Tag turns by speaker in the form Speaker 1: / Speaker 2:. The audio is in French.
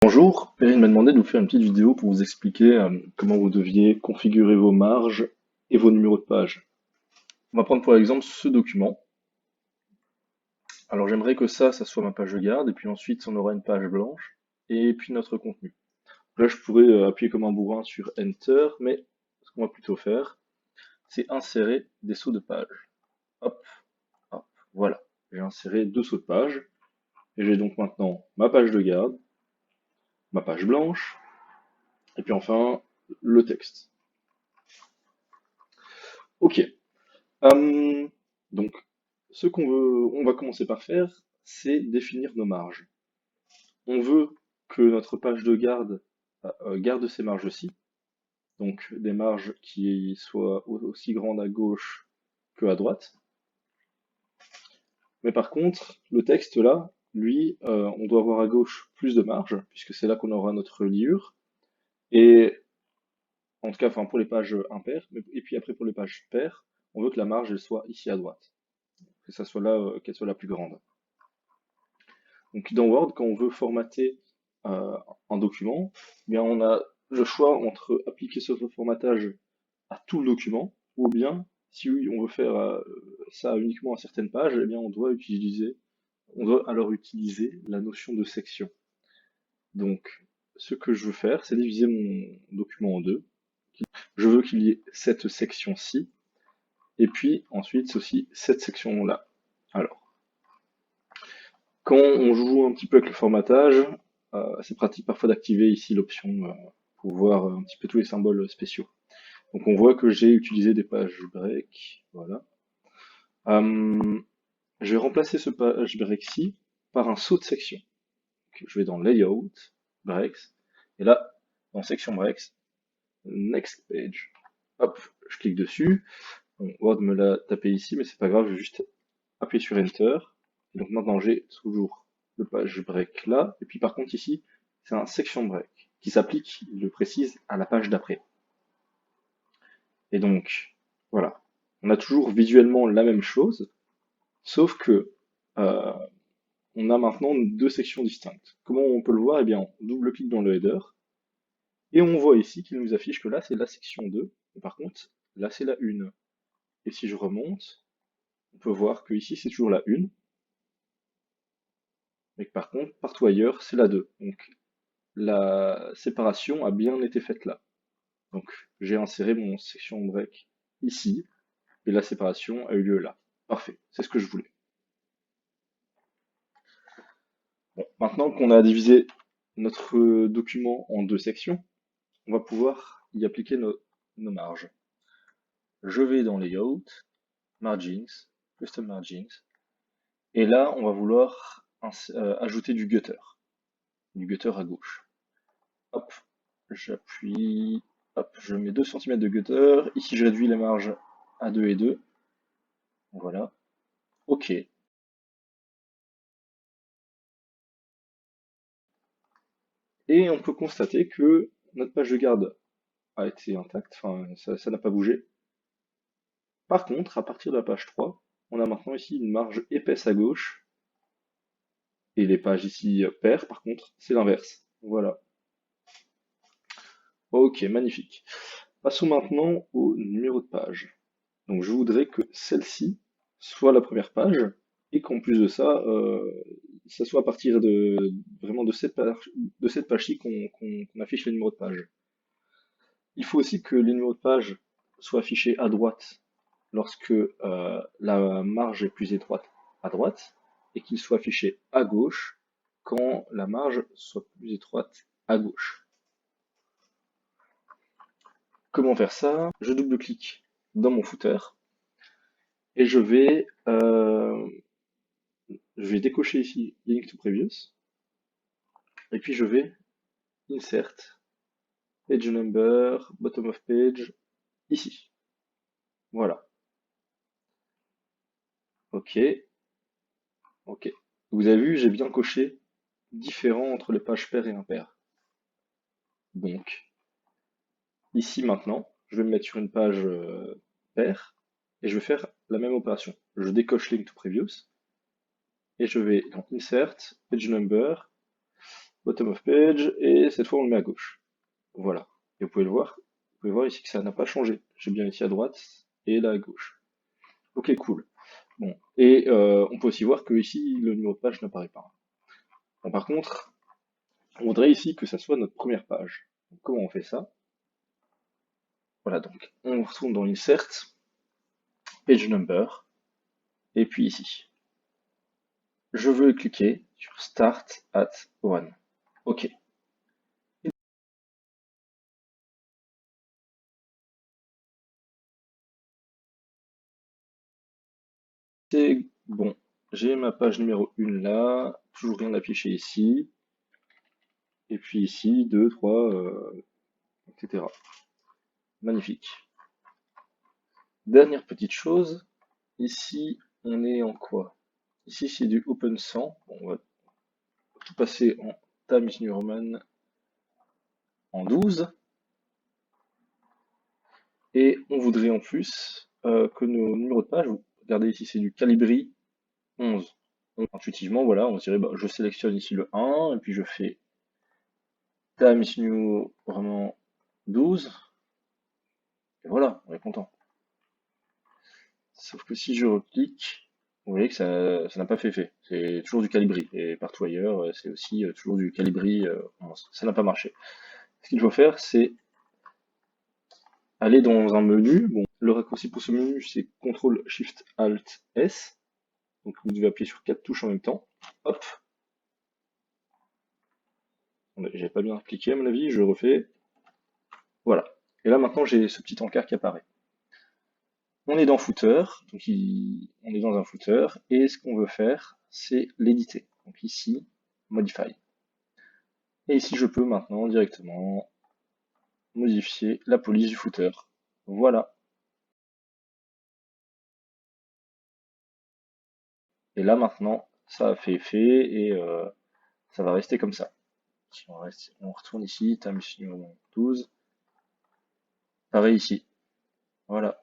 Speaker 1: Bonjour, Perrine m'a demandé de vous faire une petite vidéo pour vous expliquer comment vous deviez configurer vos marges et vos numéros de page. On va prendre pour exemple ce document. Alors j'aimerais que ça soit ma page de garde, et puis ensuite on aura une page blanche, et puis notre contenu. Là je pourrais appuyer comme un bourrin sur Enter, mais ce qu'on va plutôt faire, c'est insérer des sauts de page. Hop, hop, voilà. J'ai inséré deux sauts de page, et j'ai donc maintenant ma page de garde, ma page blanche, et puis enfin le texte. Ok. Euh, donc, ce on va commencer par faire, c'est définir nos marges. On veut que notre page de garde garde ces marges-ci, donc des marges qui soient aussi grandes à gauche que à droite. Mais par contre, le texte là, lui, on doit avoir à gauche plus de marge, puisque c'est là qu'on aura notre reliure. Et en tout cas, enfin pour les pages impaires, et puis après pour les pages paires, on veut que la marge elle soit ici à droite, que ça soit là, qu'elle soit la plus grande. Donc dans Word, quand on veut formater euh, un document, eh bien on a le choix entre appliquer ce formatage à tout le document, ou bien si oui, on veut faire ça uniquement à certaines pages, eh bien on doit alors utiliser la notion de section. Donc ce que je veux faire, c'est diviser mon document en deux. Je veux qu'il y ait cette section-ci, et puis ensuite c'est aussi cette section-là. Alors, quand on joue un petit peu avec le formatage, c'est pratique parfois d'activer ici l'option pour voir un petit peu tous les symboles spéciaux. Donc on voit que j'ai utilisé des pages break, voilà. Euh, je vais remplacer ce page break-ci par un saut de section. Donc, je vais dans Layout, Breaks, et là, dans Section Breaks, Next Page. Hop, je clique dessus. Bon, Word me l'a tapé ici, mais c'est pas grave, je vais juste appuyer sur Enter. Et donc maintenant j'ai toujours le page break là, et puis par contre ici, c'est un section break qui s'applique, il le précise, à la page d'après. Et donc, voilà. On a toujours visuellement la même chose, sauf que euh, on a maintenant deux sections distinctes. Comment on peut le voir? Eh bien, on double-clique dans le header, et on voit ici qu'il nous affiche que là c'est la section 2, et par contre, là c'est la 1. Et si je remonte, on peut voir que ici c'est toujours la 1, mais que par contre, partout ailleurs, c'est la 2. Donc la séparation a bien été faite là. Donc j'ai inséré mon section break ici, et la séparation a eu lieu là. Parfait, c'est ce que je voulais. Bon, maintenant qu'on a divisé notre document en deux sections, on va pouvoir y appliquer nos marges. Je vais dans Layout, Margins, Custom Margins, et là on va vouloir ajouter du gutter à gauche. Hop, j'appuie, hop, je mets 2 cm de gutter. Ici, je réduis les marges à 2 et 2. Voilà. OK. Et on peut constater que notre page de garde a été intacte, enfin, ça n'a pas bougé. Par contre, à partir de la page 3, on a maintenant ici une marge épaisse à gauche. Et les pages ici paires, par contre, c'est l'inverse. Voilà. OK, magnifique. Passons maintenant au numéro de page. Donc je voudrais que celle-ci soit la première page et qu'en plus de ça, ça soit à partir de vraiment de cette page-ci qu'on affiche les numéros de page. Il faut aussi que les numéros de page soient affichés à droite lorsque la marge est plus étroite à droite et qu'ils soient affichés à gauche quand la marge soit plus étroite à gauche. Comment faire ça? Je double-clique dans mon footer et je vais décocher ici Link to Previous, et puis je vais Insert, Page Number, Bottom of Page, ici. Voilà. OK, OK. Vous avez vu, j'ai bien coché différent entre les pages paires et impaires. Donc, ici maintenant, je vais me mettre sur une page paire, et je vais faire la même opération. Je décoche Link to Previous, et je vais dans Insert, Page Number, bottom of page, et cette fois on le met à gauche. Voilà. Et vous pouvez voir ici que ça n'a pas changé. J'ai bien ici à droite et là à gauche. Ok, cool. Bon. Et on peut aussi voir que ici le numéro de page n'apparaît pas. Bon, par contre, on voudrait ici que ça soit notre première page. Donc, comment on fait ça? Voilà, donc on retourne dans Insert, Page Number, et puis ici. Je veux cliquer sur Start at 1. OK. C'est bon. J'ai ma page numéro 1 là, toujours rien affiché ici, et puis ici, 2, 3, etc. Magnifique. Dernière petite chose, ici, on est en quoi? Ici, c'est du Open 100. Bon, on va tout passer en Times New Roman en 12. Et on voudrait en plus que nos numéros de page, regardez ici, c'est du Calibri 11. Donc, intuitivement, voilà, on dirait, bah, je sélectionne ici le 1, et puis je fais Times New Roman 12, et voilà, on est content. Sauf que si je reclique, vous voyez que ça n'a pas fait effet. C'est toujours du Calibri. Et partout ailleurs, c'est aussi toujours du Calibri 11. Ça n'a pas marché. Ce qu'il faut faire, c'est aller dans un menu. Bon, le raccourci pour ce menu, c'est CTRL SHIFT ALT S. Donc vous devez appuyer sur 4 touches en même temps. Hop. J'avais pas bien cliqué à mon avis, je refais. Voilà. Et là maintenant j'ai ce petit encart qui apparaît. On est dans footer, donc on est dans un footer, et ce qu'on veut faire, c'est l'éditer. Donc ici, modify. Et ici je peux maintenant directement modifier la police du footer. Voilà. Et là maintenant, ça a fait effet et ça va rester comme ça. Si on retourne ici, Times New 12. Pareil ici. Voilà.